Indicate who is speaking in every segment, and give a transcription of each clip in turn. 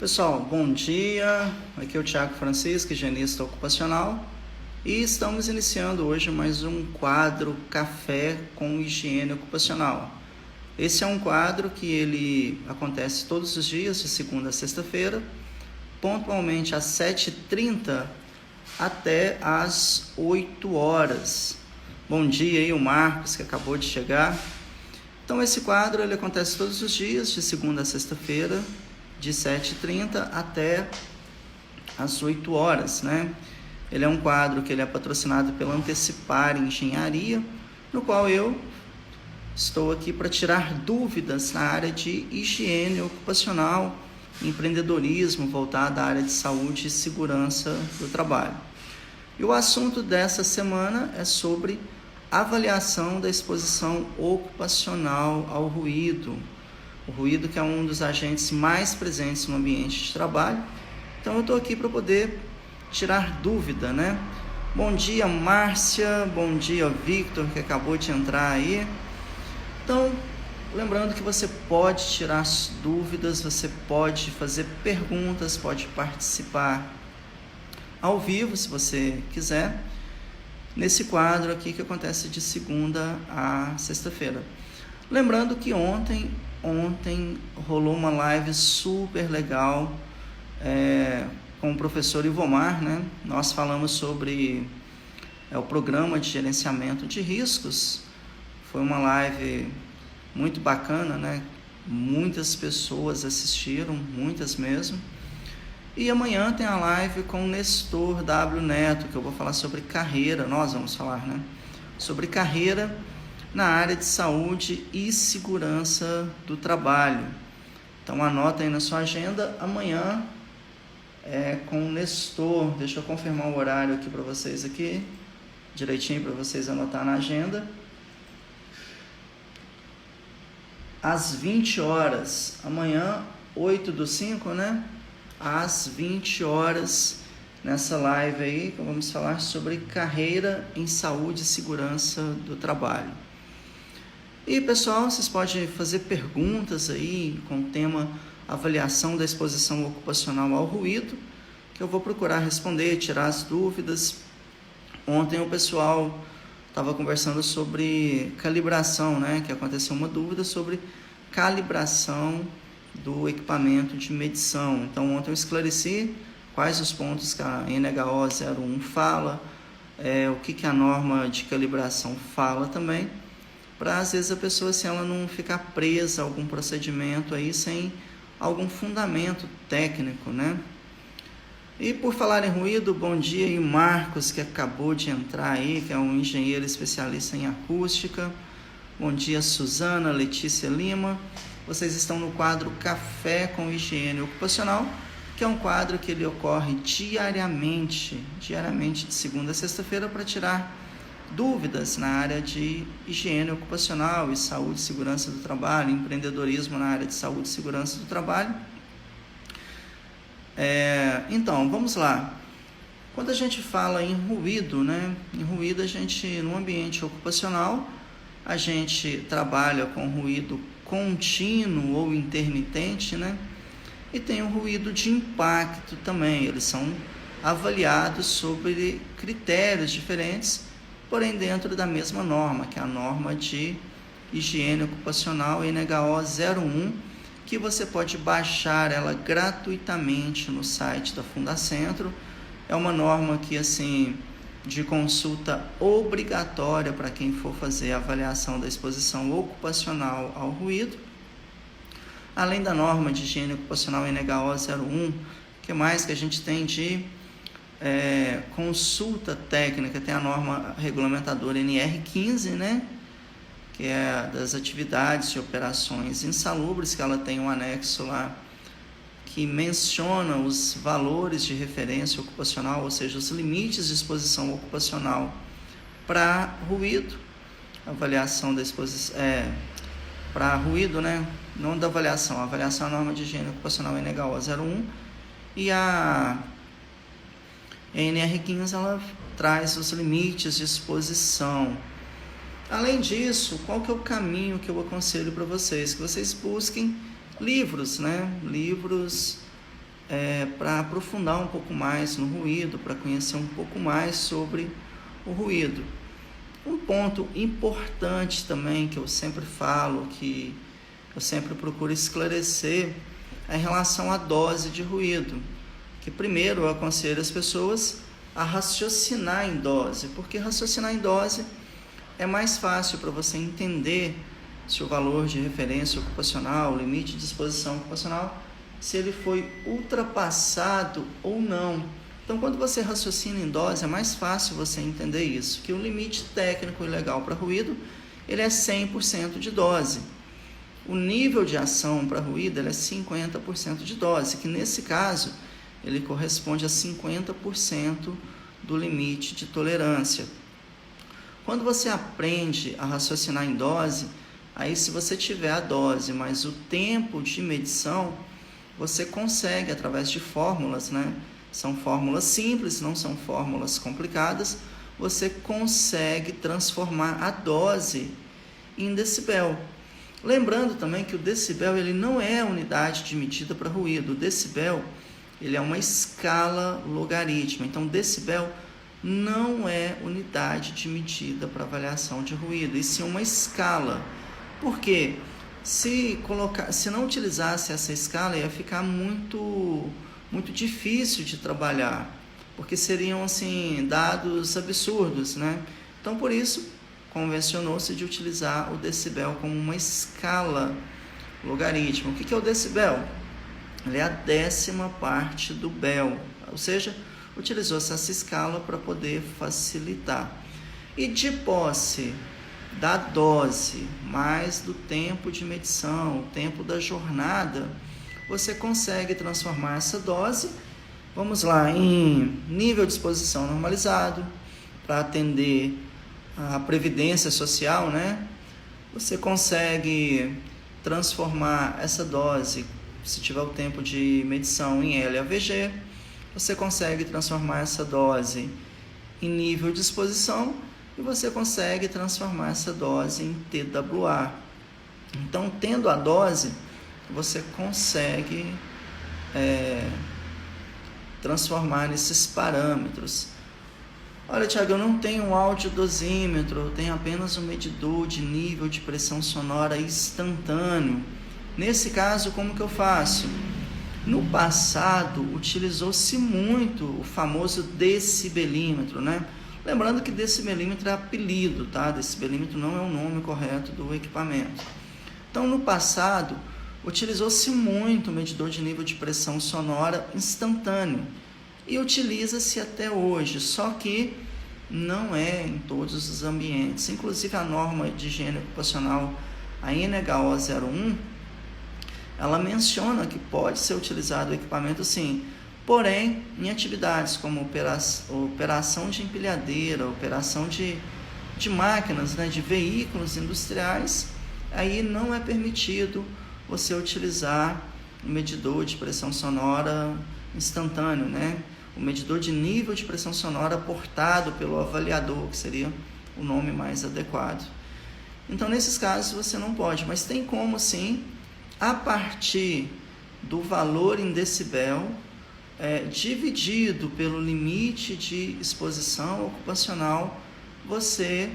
Speaker 1: Pessoal, bom dia. Aqui é o Thiago Francisco, higienista ocupacional, e estamos iniciando hoje mais um quadro Café com Higiene Ocupacional. Esse é um quadro que ele acontece todos os dias, de segunda a sexta-feira, pontualmente às 7h30 até às 8 horas. Bom dia aí, o Marcos, que acabou de chegar. Então esse quadro ele acontece todos os dias, de segunda a sexta-feira, de 7h30 até às 8 horas, né? Ele é um quadro que ele é patrocinado pela Antecipar Engenharia, no qual eu estou aqui para tirar dúvidas na área de higiene ocupacional, empreendedorismo voltado à área de saúde e segurança do trabalho. E o assunto dessa semana é sobre avaliação da exposição ocupacional ao ruído. O ruído que é um dos agentes mais presentes no ambiente de trabalho. Então eu estou aqui para poder tirar dúvida, né? Bom dia, Márcia. Bom dia, Victor, que acabou de entrar aí. Então, lembrando que você pode tirar dúvidas, você pode fazer perguntas, pode participar ao vivo, se você quiser, nesse quadro aqui que acontece de segunda a sexta-feira. Lembrando que ontem rolou uma live super legal com o professor Ivomar, né? Nós falamos sobre o programa de gerenciamento de riscos. Foi uma live muito bacana, né? Muitas pessoas assistiram, muitas mesmo. E amanhã tem a live com o Nestor W. Neto, que eu vou falar sobre carreira, nós vamos falar, né? Sobre carreira na área de saúde e segurança do trabalho. Então anota aí na sua agenda, amanhã com o Nestor. Deixa eu confirmar o horário aqui para vocês aqui, direitinho para vocês anotar na agenda. Às 20 horas, amanhã 8/5, né? Às 20 horas, nessa live aí, que vamos falar sobre carreira em saúde e segurança do trabalho. E pessoal, vocês podem fazer perguntas aí com o tema avaliação da exposição ocupacional ao ruído, que eu vou procurar responder, tirar as dúvidas. Ontem o pessoal estava conversando sobre calibração, né? Que aconteceu uma dúvida sobre calibração do equipamento de medição. Então ontem eu esclareci quais os pontos que a NHO 01 fala, o que a norma de calibração fala também, para às vezes a pessoa, assim, ela não ficar presa a algum procedimento aí sem algum fundamento técnico, né? E por falar em ruído, bom dia aí, Marcos, que acabou de entrar aí, que é um engenheiro especialista em acústica. Bom dia, Suzana, Letícia Lima. Vocês estão no quadro Café com Higiene Ocupacional, que é um quadro que ele ocorre diariamente de segunda a sexta-feira, para tirar dúvidas na área de higiene ocupacional e saúde e segurança do trabalho, empreendedorismo na área de saúde e segurança do trabalho. Então, vamos lá. Quando a gente fala em ruído, né? Em ruído, no ambiente ocupacional, a gente trabalha com ruído contínuo ou intermitente, né? E tem o ruído de impacto também. Eles são avaliados sobre critérios diferentes, porém dentro da mesma norma, que é a norma de higiene ocupacional NHO 01, que você pode baixar ela gratuitamente no site da Fundacentro. É uma norma que, assim, de consulta obrigatória para quem for fazer a avaliação da exposição ocupacional ao ruído. Além da norma de higiene ocupacional NHO 01, que mais que a gente tem de consulta técnica? Tem a norma regulamentadora NR15, né? Que é das atividades e operações insalubres, que ela tem um anexo lá que menciona os valores de referência ocupacional, ou seja, os limites de exposição ocupacional para ruído, avaliação da exposição, para ruído, né? Não da avaliação, a avaliação é a norma de higiene ocupacional NHO 01, e a NR15 ela traz os limites de exposição. Além disso, qual que é o caminho que eu aconselho para vocês? Que vocês busquem livros, né? Livros para aprofundar um pouco mais no ruído, para conhecer um pouco mais sobre o ruído. Um ponto importante também que eu sempre falo, que eu sempre procuro esclarecer, é em relação à dose de ruído, que primeiro eu aconselho as pessoas a raciocinar em dose, porque raciocinar em dose é mais fácil para você entender se o valor de referência ocupacional, o limite de exposição ocupacional, se ele foi ultrapassado ou não. Então, quando você raciocina em dose, é mais fácil você entender isso, que o limite técnico e legal para ruído, ele é 100% de dose. O nível de ação para ruído, ele é 50% de dose, que nesse caso, ele corresponde a 50% do limite de tolerância. Quando você aprende a raciocinar em dose, aí se você tiver a dose, mas o tempo de medição, você consegue, através de fórmulas, né? São fórmulas simples, não são fórmulas complicadas, você consegue transformar a dose em decibel. Lembrando também que o decibel ele não é a unidade de medida para ruído. O decibel ele é uma escala logarítmica. Então, decibel não é unidade de medida para avaliação de ruído, e sim uma escala. Por quê? Se não utilizasse essa escala, ia ficar muito difícil de trabalhar, porque seriam assim dados absurdos, né? Então, por isso, convencionou-se de utilizar o decibel como uma escala logarítmica. O que é o decibel? Ele é a 10ª parte do bel, ou seja, utilizou-se essa escala para poder facilitar. E de posse da dose mais do tempo de medição, o tempo da jornada, você consegue transformar essa dose, vamos lá, em nível de exposição normalizado, para atender a previdência social, né? Você consegue transformar essa dose, se tiver o tempo de medição, em LAVG, você consegue transformar essa dose em nível de exposição e você consegue transformar essa dose em TWA. Então, tendo a dose, você consegue transformar nesses parâmetros. Olha, Thiago, eu não tenho um audiodosímetro, eu tenho apenas um medidor de nível de pressão sonora instantâneo. Nesse caso, como que eu faço? No passado, utilizou-se muito o famoso decibelímetro, né? Lembrando que decibelímetro é apelido, tá? Decibelímetro não é o nome correto do equipamento. Então, no passado, utilizou-se muito o medidor de nível de pressão sonora instantâneo e utiliza-se até hoje, só que não é em todos os ambientes. Inclusive, a norma de higiene ocupacional, a NHO 01, ela menciona que pode ser utilizado o equipamento sim, porém em atividades como operação de empilhadeira, operação de máquinas, né, de veículos industriais, aí não é permitido você utilizar o medidor de pressão sonora instantâneo, né? O medidor de nível de pressão sonora portado pelo avaliador, que seria o nome mais adequado. Então, nesses casos, você não pode, mas tem como sim, a partir do valor em decibel, dividido pelo limite de exposição ocupacional, você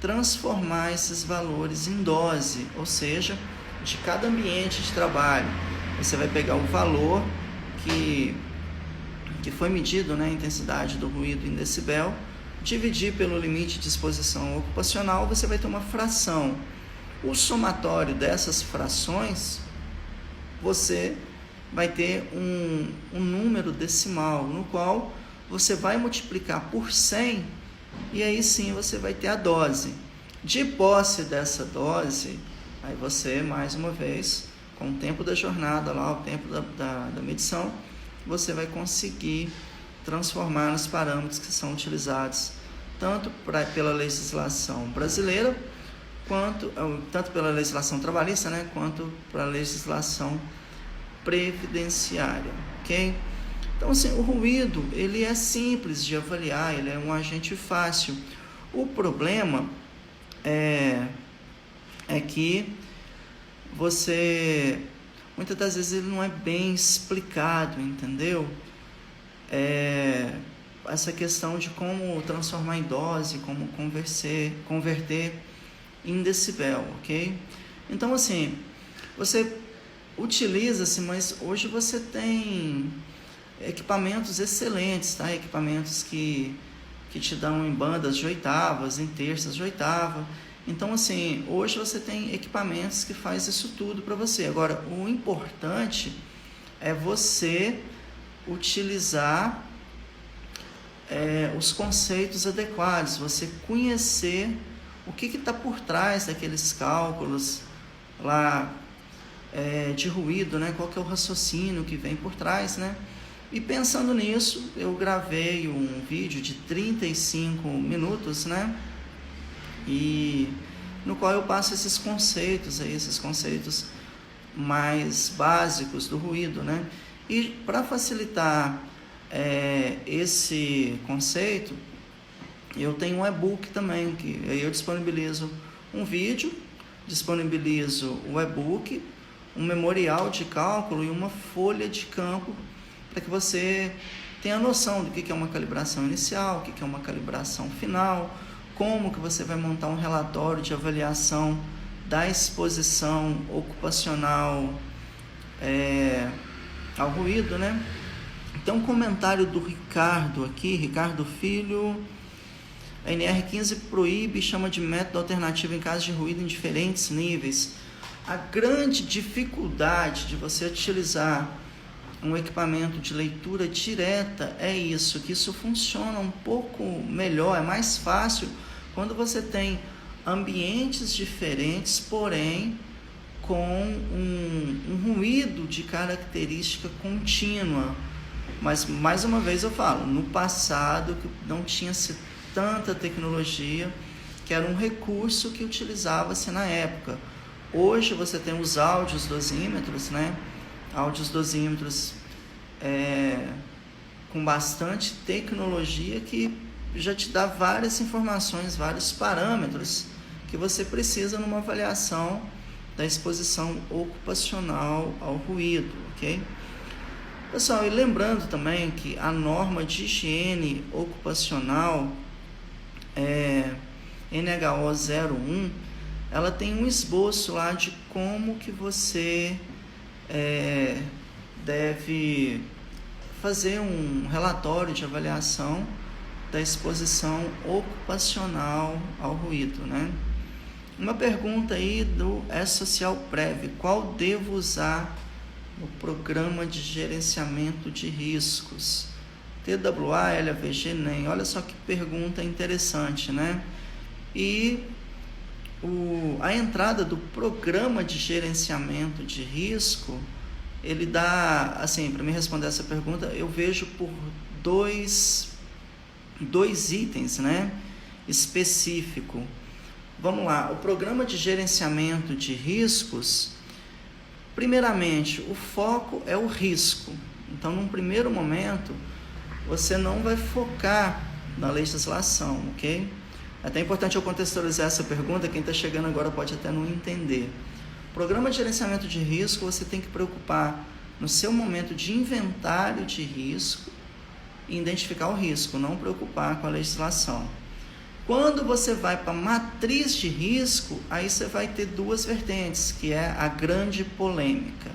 Speaker 1: transformar esses valores em dose, ou seja, de cada ambiente de trabalho. Você vai pegar o valor que foi medido, né, a intensidade do ruído em decibel, dividir pelo limite de exposição ocupacional, você vai ter uma fração. O somatório dessas frações, você vai ter um número decimal, no qual você vai multiplicar por 100, e aí sim você vai ter a dose. De posse dessa dose, aí você, mais uma vez, com o tempo da jornada, lá, o tempo da medição, você vai conseguir transformar nos parâmetros que são utilizados tanto pela legislação brasileira, tanto pela legislação trabalhista, né, quanto pela legislação previdenciária, ok? Então, assim, o ruído, ele é simples de avaliar, ele é um agente fácil. O problema é que muitas das vezes ele não é bem explicado, entendeu? Essa questão de como transformar em dose, como converter em decibel, ok? Então, assim, você utiliza-se, mas hoje você tem equipamentos excelentes, tá? Equipamentos que te dão em bandas de oitavas, em terças de oitava. Então, assim, hoje você tem equipamentos que faz isso tudo para você. Agora, o importante é você utilizar os conceitos adequados, você conhecer o que está por trás daqueles cálculos lá de ruído, né? Qual que é o raciocínio que vem por trás, né? E pensando nisso, eu gravei um vídeo de 35 minutos, né? E no qual eu passo esses conceitos mais básicos do ruído, né? E para facilitar esse conceito, eu tenho um e-book também, que aí eu disponibilizo um vídeo, disponibilizo o e-book, um memorial de cálculo e uma folha de campo para que você tenha noção do que é uma calibração inicial, o que é uma calibração final, como que você vai montar um relatório de avaliação da exposição ocupacional ao ruído, né? Então, um comentário do Ricardo aqui, Ricardo Filho: a NR15 proíbe e chama de método alternativo em caso de ruído em diferentes níveis. A grande dificuldade de você utilizar um equipamento de leitura direta é isso, que isso funciona um pouco melhor, é mais fácil quando você tem ambientes diferentes, porém com um ruído de característica contínua. Mas, mais uma vez eu falo, no passado não tinha-se tanta tecnologia, que era um recurso que utilizava-se na época. Hoje você tem os áudios dosímetros, né? Áudios dosímetros com bastante tecnologia que já te dá várias informações, vários parâmetros que você precisa numa avaliação da exposição ocupacional ao ruído, ok? Pessoal, e lembrando também que a norma de higiene ocupacional NHO 01, ela tem um esboço lá de como que você deve fazer um relatório de avaliação da exposição ocupacional ao ruído, né? Uma pergunta aí do E-Social Prev: qual devo usar no programa de gerenciamento de riscos? TWA, LAVG, NEM. Olha só que pergunta interessante, né? E a entrada do programa de gerenciamento de risco, ele dá, assim, para me responder essa pergunta, eu vejo por dois itens, né? Específico. Vamos lá, o programa de gerenciamento de riscos, primeiramente, o foco é o risco. Então, num primeiro momento, você não vai focar na legislação, ok? Até é importante eu contextualizar essa pergunta, quem está chegando agora pode até não entender. Programa de gerenciamento de risco, você tem que preocupar no seu momento de inventário de risco e identificar o risco, não preocupar com a legislação. Quando você vai para a matriz de risco, aí você vai ter duas vertentes, que é a grande polêmica,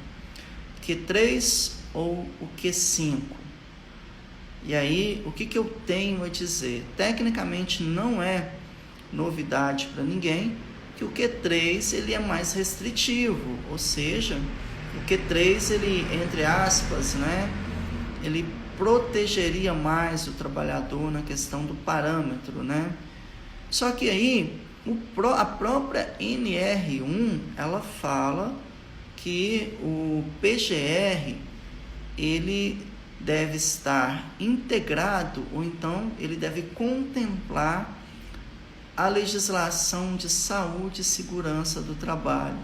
Speaker 1: Q3 ou o Q5. E aí, o que eu tenho a dizer? Tecnicamente não é novidade para ninguém que o Q3 ele é mais restritivo, ou seja, o Q3 ele, entre aspas, né, ele protegeria mais o trabalhador na questão do parâmetro, né? Só que aí a própria NR1 ela fala que o PGR ele deve estar integrado, ou então ele deve contemplar a legislação de saúde e segurança do trabalho.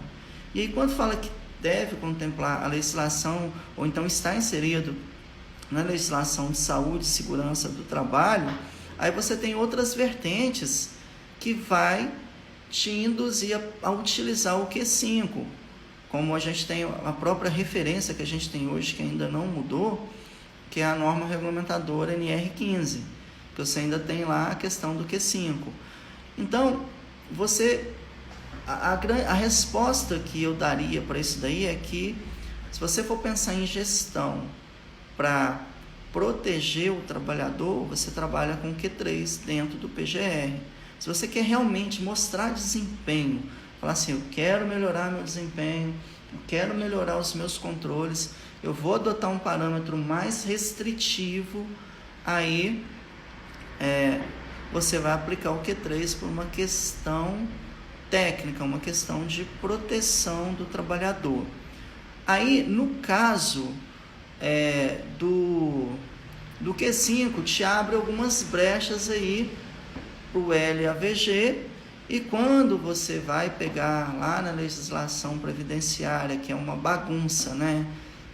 Speaker 1: E aí quando fala que deve contemplar a legislação, ou então está inserido na legislação de saúde e segurança do trabalho, aí você tem outras vertentes que vai te induzir a utilizar o Q5, como a gente tem a própria referência que a gente tem hoje, que ainda não mudou, que é a norma regulamentadora NR15, que você ainda tem lá a questão do Q5. Então, a resposta que eu daria para isso daí é que, se você for pensar em gestão para proteger o trabalhador, você trabalha com o Q3 dentro do PGR. Se você quer realmente mostrar desempenho, falar assim, eu quero melhorar meu desempenho, eu quero melhorar os meus controles, eu vou adotar um parâmetro mais restritivo, aí você vai aplicar o Q3 por uma questão técnica, uma questão de proteção do trabalhador. Aí, no caso do Q5, te abre algumas brechas aí para o LAVG, e quando você vai pegar lá na legislação previdenciária, que é uma bagunça, né?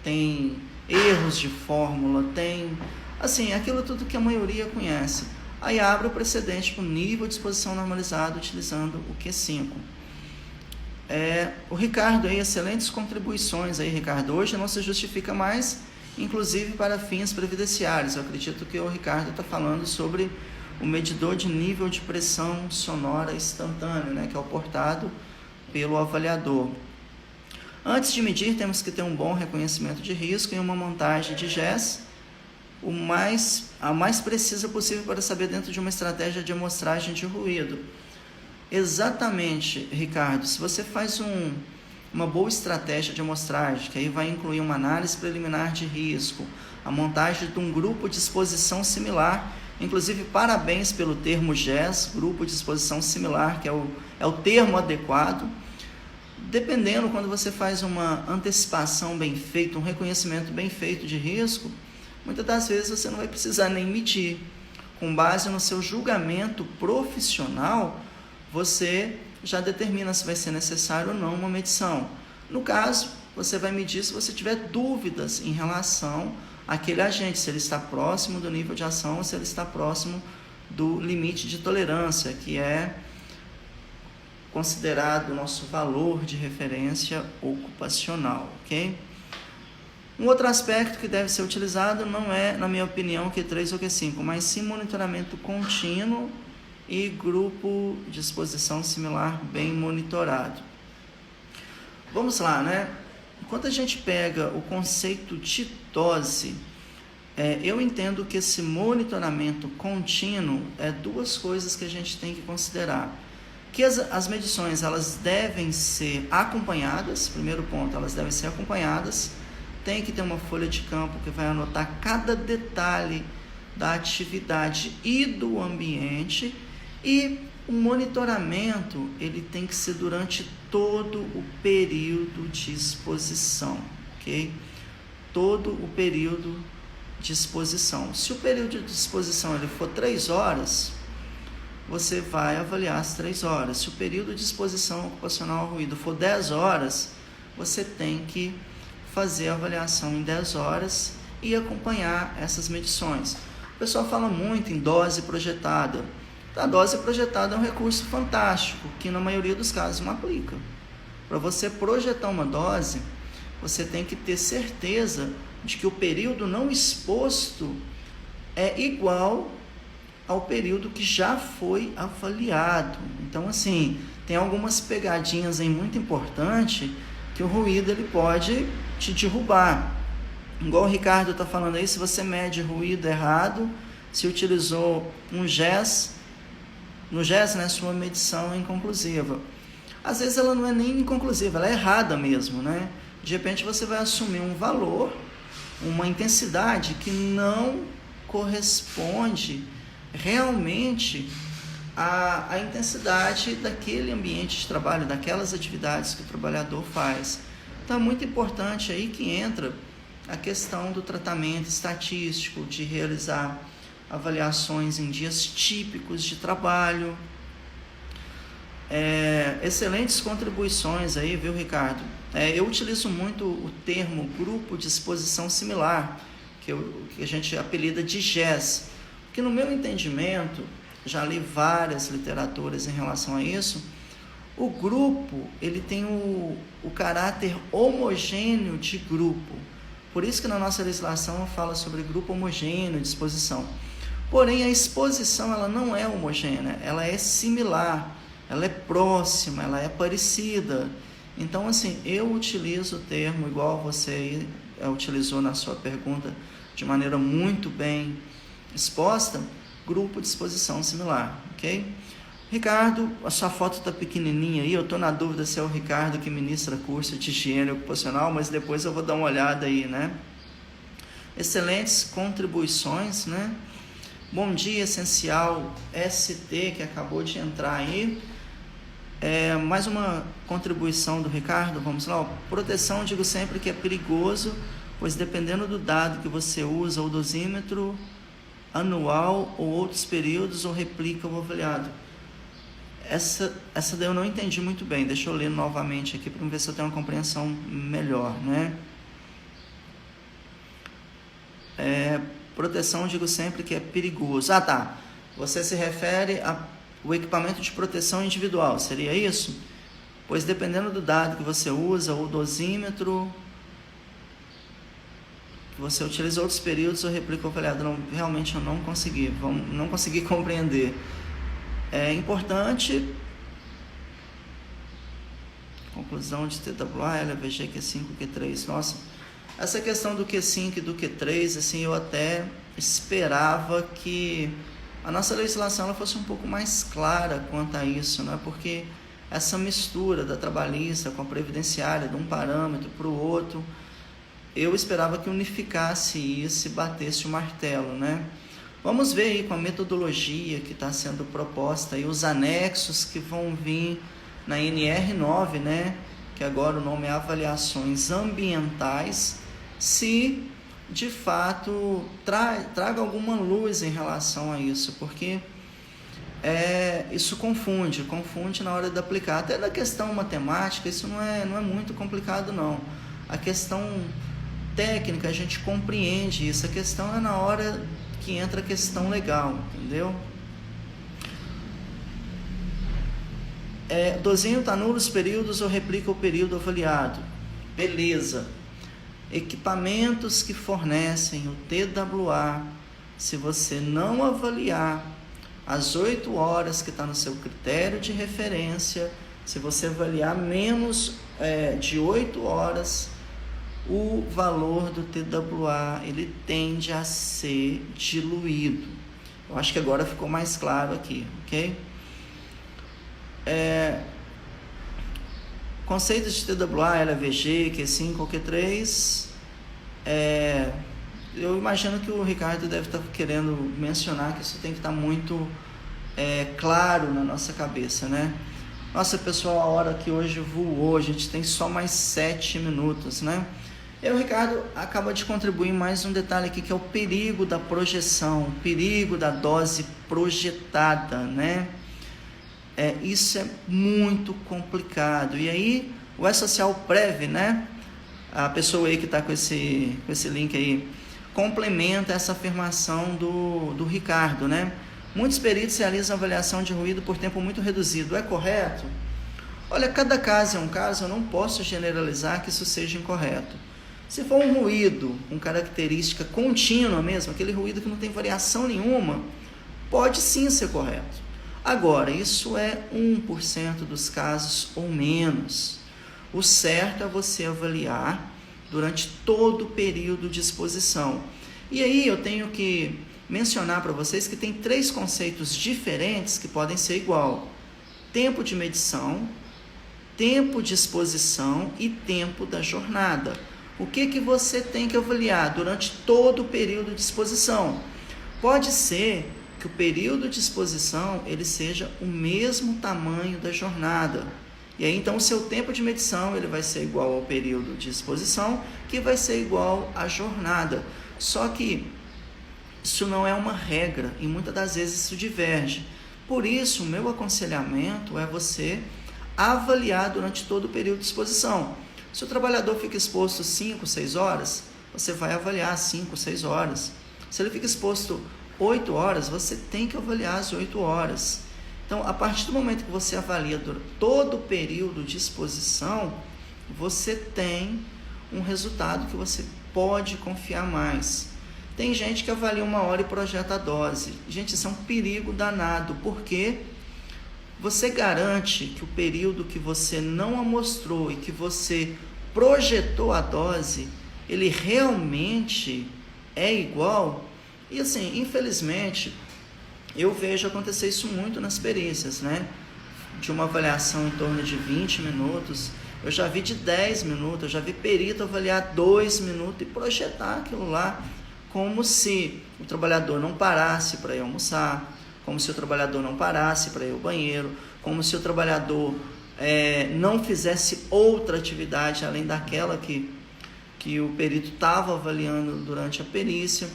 Speaker 1: Tem erros de fórmula, tem, assim, aquilo tudo que a maioria conhece. Aí abre o precedente para o nível de exposição normalizado utilizando o Q5. O Ricardo aí, excelentes contribuições aí, Ricardo. Hoje não se justifica mais, inclusive para fins previdenciários. Eu acredito que o Ricardo está falando sobre o medidor de nível de pressão sonora instantâneo, né, que é o portado pelo avaliador. Antes de medir, temos que ter um bom reconhecimento de risco e uma montagem de GES a mais precisa possível para saber dentro de uma estratégia de amostragem de ruído. Exatamente, Ricardo. Se você faz uma boa estratégia de amostragem, que aí vai incluir uma análise preliminar de risco, a montagem de um grupo de exposição similar, inclusive parabéns pelo termo GES, grupo de exposição similar, que é o termo adequado. Dependendo, quando você faz uma antecipação bem feita, um reconhecimento bem feito de risco, muitas das vezes você não vai precisar nem medir. Com base no seu julgamento profissional, você já determina se vai ser necessário ou não uma medição. No caso, você vai medir se você tiver dúvidas em relação àquele agente, se ele está próximo do nível de ação ou se ele está próximo do limite de tolerância, que é considerado o nosso valor de referência ocupacional, ok? Um outro aspecto que deve ser utilizado não é, na minha opinião, Q3 ou Q5, mas sim monitoramento contínuo e grupo de exposição similar bem monitorado. Vamos lá, né? Enquanto a gente pega o conceito de dose, eu entendo que esse monitoramento contínuo é duas coisas que a gente tem que considerar. Que as medições, elas devem ser acompanhadas, primeiro ponto, elas devem ser acompanhadas, tem que ter uma folha de campo que vai anotar cada detalhe da atividade e do ambiente, e o monitoramento, ele tem que ser durante todo o período de exposição, ok? Todo o período de exposição. Se o período de exposição ele for 3 horas, você vai avaliar as 3 horas. Se o período de exposição ocupacional ao ruído for 10 horas, você tem que fazer a avaliação em 10 horas e acompanhar essas medições. O pessoal fala muito em dose projetada. A dose projetada é um recurso fantástico, que na maioria dos casos não aplica. Para você projetar uma dose, você tem que ter certeza de que o período não exposto é igual ao período que já foi avaliado. Então, assim, tem algumas pegadinhas aí muito importantes que o ruído ele pode te derrubar. Igual o Ricardo está falando aí, se você mede ruído errado, se utilizou um GES, no GES, né, sua medição é inconclusiva. Às vezes ela não é nem inconclusiva, ela é errada mesmo, né? De repente você vai assumir um valor, uma intensidade que não corresponde realmente à intensidade daquele ambiente de trabalho, daquelas atividades que o trabalhador faz. Então é muito importante aí que entra a questão do tratamento estatístico, de realizar avaliações em dias típicos de trabalho. Excelentes contribuições aí, viu, Ricardo? Eu utilizo muito o termo grupo de exposição similar, que a gente apelida de GES, porque no meu entendimento, já li várias literaturas em relação a isso, O grupo, ele tem o caráter homogêneo de grupo. Por isso que na nossa legislação fala sobre grupo homogêneo de exposição. Porém, a exposição ela não é homogênea, ela é similar, ela é próxima, ela é parecida. Então, assim, eu utilizo o termo igual você utilizou na sua pergunta, de maneira muito bem exposta, grupo de exposição similar, ok? Ricardo, a sua foto está pequenininha aí, eu estou na dúvida se é o Ricardo que ministra curso de higiene ocupacional, mas depois eu vou dar uma olhada aí, né? Excelentes contribuições, né? Bom dia, essencial ST, que acabou de entrar aí. Mais uma contribuição do Ricardo, vamos lá. Proteção, digo sempre que é perigoso, pois dependendo do dado que você usa, o dosímetro anual ou outros períodos, ou replica o avaliado. Essa daí eu não entendi muito bem, deixa eu ler novamente aqui para ver se eu tenho uma compreensão melhor, né? Proteção, digo sempre que é perigoso. Ah, tá. Você se refere ao equipamento de proteção individual, seria isso? Pois dependendo do dado que você usa, o dosímetro, que você utiliza outros períodos, ou replica o avaliado. Realmente eu não consegui compreender. É importante, conclusão de TWA, LVG, Q5, Q3, nossa, essa questão do Q5 e do Q3, assim, eu até esperava que a nossa legislação ela fosse um pouco mais clara quanto a isso, né? Porque essa mistura da trabalhista com a previdenciária, de um parâmetro para o outro, eu esperava que unificasse isso e batesse o martelo, né? Vamos ver aí com a metodologia que está sendo proposta e os anexos que vão vir na NR9, né? Que agora o nome é Avaliações Ambientais, se de fato traga alguma luz em relação a isso, porque isso confunde na hora de aplicar. Até da questão matemática, isso não é muito complicado não. A questão técnica, a gente compreende isso. A questão é na hora que entra a questão legal, entendeu? Dosinho está nulo os períodos ou replica o período avaliado. Beleza. Equipamentos que fornecem o TWA, se você não avaliar as 8 horas que está no seu critério de referência, se você avaliar menos de 8 horas, o valor do TWA ele tende a ser diluído. Eu acho que agora ficou mais claro aqui, ok? Conceitos de TWA, LVG, Q5 ou Q3, eu imagino que o Ricardo deve estar querendo mencionar que isso tem que estar muito claro na nossa cabeça, né? Nossa, pessoal, a hora que hoje voou, a gente tem só mais 7 minutos, né? E o Ricardo acaba de contribuir mais um detalhe aqui, que é o perigo da projeção, o perigo da dose projetada, né? Isso é muito complicado. E aí, o E-Social Prev, né? A pessoa aí que está com esse link aí, complementa essa afirmação do Ricardo, né? Muitos peritos realizam avaliação de ruído por tempo muito reduzido. É correto? Olha, cada caso é um caso, eu não posso generalizar que isso seja incorreto. Se for um ruído com característica contínua mesmo, aquele ruído que não tem variação nenhuma, pode sim ser correto. Agora, isso é 1% dos casos ou menos. O certo é você avaliar durante todo o período de exposição. E aí eu tenho que mencionar para vocês que tem 3 conceitos diferentes que podem ser igual: tempo de medição, tempo de exposição e tempo da jornada. O que você tem que avaliar durante todo o período de exposição? Pode ser que o período de exposição ele seja o mesmo tamanho da jornada. E aí então o seu tempo de medição ele vai ser igual ao período de exposição, que vai ser igual à jornada. Só que isso não é uma regra e muitas das vezes isso diverge. Por isso, o meu aconselhamento é você avaliar durante todo o período de exposição. Se o trabalhador fica exposto 5, 6 horas, você vai avaliar 5, 6 horas. Se ele fica exposto 8 horas, você tem que avaliar as 8 horas. Então, a partir do momento que você avalia todo o período de exposição, você tem um resultado que você pode confiar mais. Tem gente que avalia 1 hora e projeta a dose. Gente, isso é um perigo danado, porque você garante que o período que você não amostrou e que você projetou a dose, ele realmente é igual? E assim, infelizmente, eu vejo acontecer isso muito nas perícias, né? De uma avaliação em torno de 20 minutos, eu já vi de 10 minutos, eu já vi perito avaliar 2 minutos e projetar aquilo lá como se o trabalhador não parasse para ir almoçar, como se o trabalhador não parasse para ir ao banheiro, como se o trabalhador não fizesse outra atividade além daquela que o perito estava avaliando durante a perícia.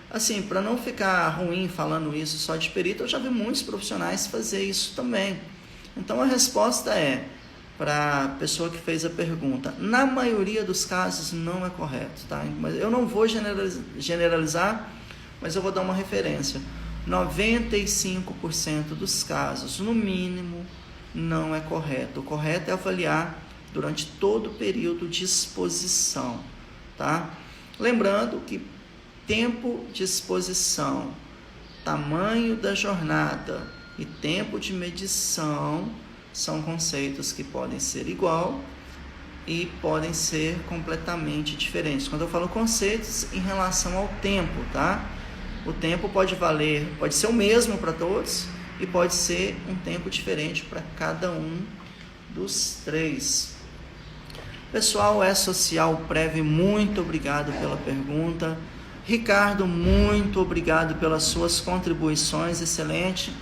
Speaker 1: Assim, para não ficar ruim falando isso só de perito, eu já vi muitos profissionais fazer isso também. Então, a resposta para a pessoa que fez a pergunta, na maioria dos casos não é correto, tá? Mas eu não vou generalizar, mas eu vou dar uma referência. 95% dos casos, no mínimo, não é correto. O correto é avaliar durante todo o período de exposição, tá? Lembrando que tempo de exposição, tamanho da jornada e tempo de medição são conceitos que podem ser igual e podem ser completamente diferentes. Quando eu falo conceitos, em relação ao tempo, tá? O tempo pode ser o mesmo para todos e pode ser um tempo diferente para cada um dos 3. Pessoal, Social Prev, muito obrigado pela pergunta. Ricardo, muito obrigado pelas suas contribuições, excelente.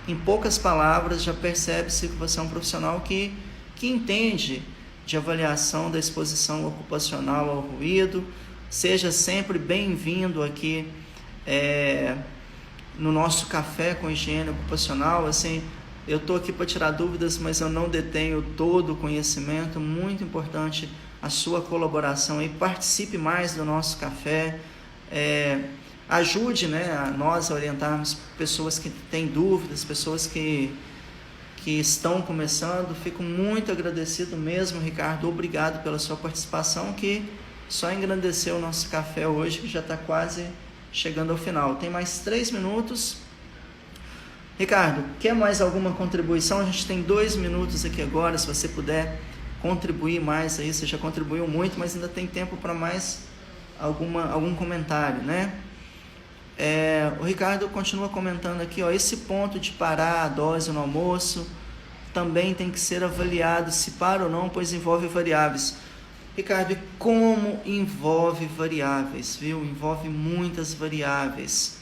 Speaker 1: Em poucas palavras, já percebe-se que você é um profissional que entende de avaliação da exposição ocupacional ao ruído. Seja sempre bem-vindo aqui no nosso Café com Higiene Ocupacional. Assim, eu estou aqui para tirar dúvidas, mas eu não detenho todo o conhecimento. Muito importante a sua colaboração e participe mais do nosso café. Ajude, né, a nós a orientarmos pessoas que têm dúvidas, pessoas que estão começando. Fico muito agradecido mesmo, Ricardo. Obrigado pela sua participação, que só engrandeceu o nosso café hoje, que já está quase chegando ao final. Tem mais 3 minutos. Ricardo, quer mais alguma contribuição? A gente tem 2 minutos aqui agora, se você puder contribuir mais aí. Você já contribuiu muito, mas ainda tem tempo para mais algum comentário, né? O Ricardo continua comentando aqui, esse ponto de parar a dose no almoço também tem que ser avaliado se para ou não, pois envolve variáveis. Ricardo, e como envolve variáveis, viu? Envolve muitas variáveis.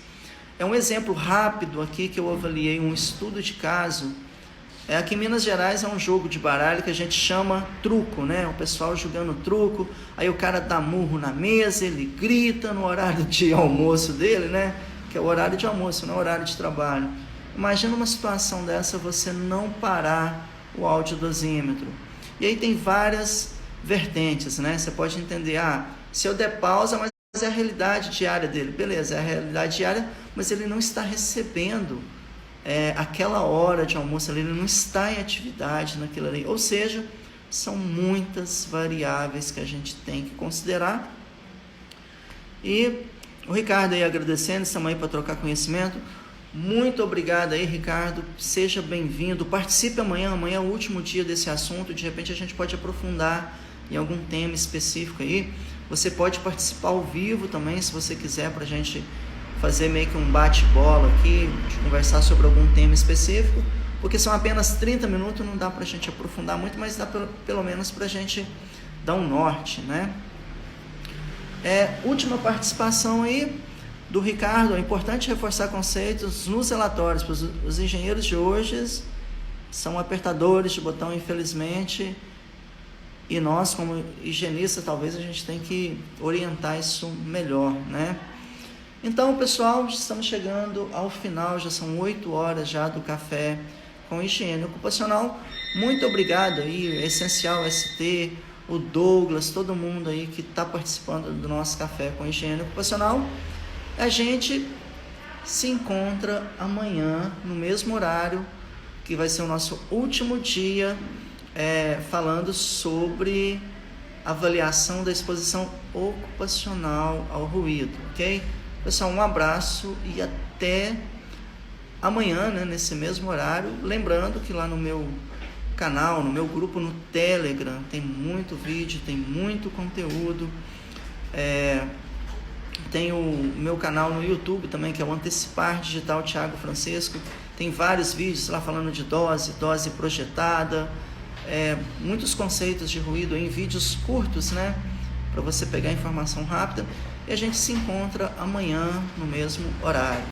Speaker 1: Um exemplo rápido aqui que eu avaliei, um estudo de caso. Aqui em Minas Gerais é um jogo de baralho que a gente chama truco, né? O pessoal jogando truco, aí o cara dá murro na mesa, ele grita no horário de almoço dele, né? Que é o horário de almoço, não é o horário de trabalho. Imagina uma situação dessa, você não parar o audiodosímetro. E aí tem várias vertentes, né? Você pode entender, se eu der pausa, mas é a realidade diária dele. Beleza, é a realidade diária, mas ele não está recebendo aquela hora de almoço ali, ele não está em atividade naquilo ali. Ou seja, são muitas variáveis que a gente tem que considerar. E o Ricardo aí agradecendo, estamos aí para trocar conhecimento. Muito obrigado aí, Ricardo, seja bem-vindo, participe amanhã é o último dia desse assunto, de repente a gente pode aprofundar em algum tema específico aí. Você pode participar ao vivo também, se você quiser, para a gente fazer meio que um bate-bola aqui, de conversar sobre algum tema específico, porque são apenas 30 minutos, não dá para a gente aprofundar muito, mas dá pelo menos para a gente dar um norte, né? Última participação aí do Ricardo. É importante reforçar conceitos nos relatórios, pois os engenheiros de hoje são apertadores de botão, infelizmente, e nós, como higienistas, talvez a gente tenha que orientar isso melhor, né? Então, pessoal, estamos chegando ao final, já são 8 horas já do Café com Higiene Ocupacional. Muito obrigado aí, Essencial ST, o Douglas, todo mundo aí que está participando do nosso Café com Higiene Ocupacional. A gente se encontra amanhã, no mesmo horário, que vai ser o nosso último dia falando sobre avaliação da exposição ocupacional ao ruído, ok? Pessoal, um abraço e até amanhã, né, nesse mesmo horário. Lembrando que lá no meu canal, no meu grupo no Telegram, tem muito vídeo, tem muito conteúdo. Tem o meu canal no YouTube também, que é o Antecipar Digital Thiago Francisco. Tem vários vídeos lá falando de dose projetada, muitos conceitos de ruído em vídeos curtos, né? Para você pegar informação rápida. E a gente se encontra amanhã no mesmo horário.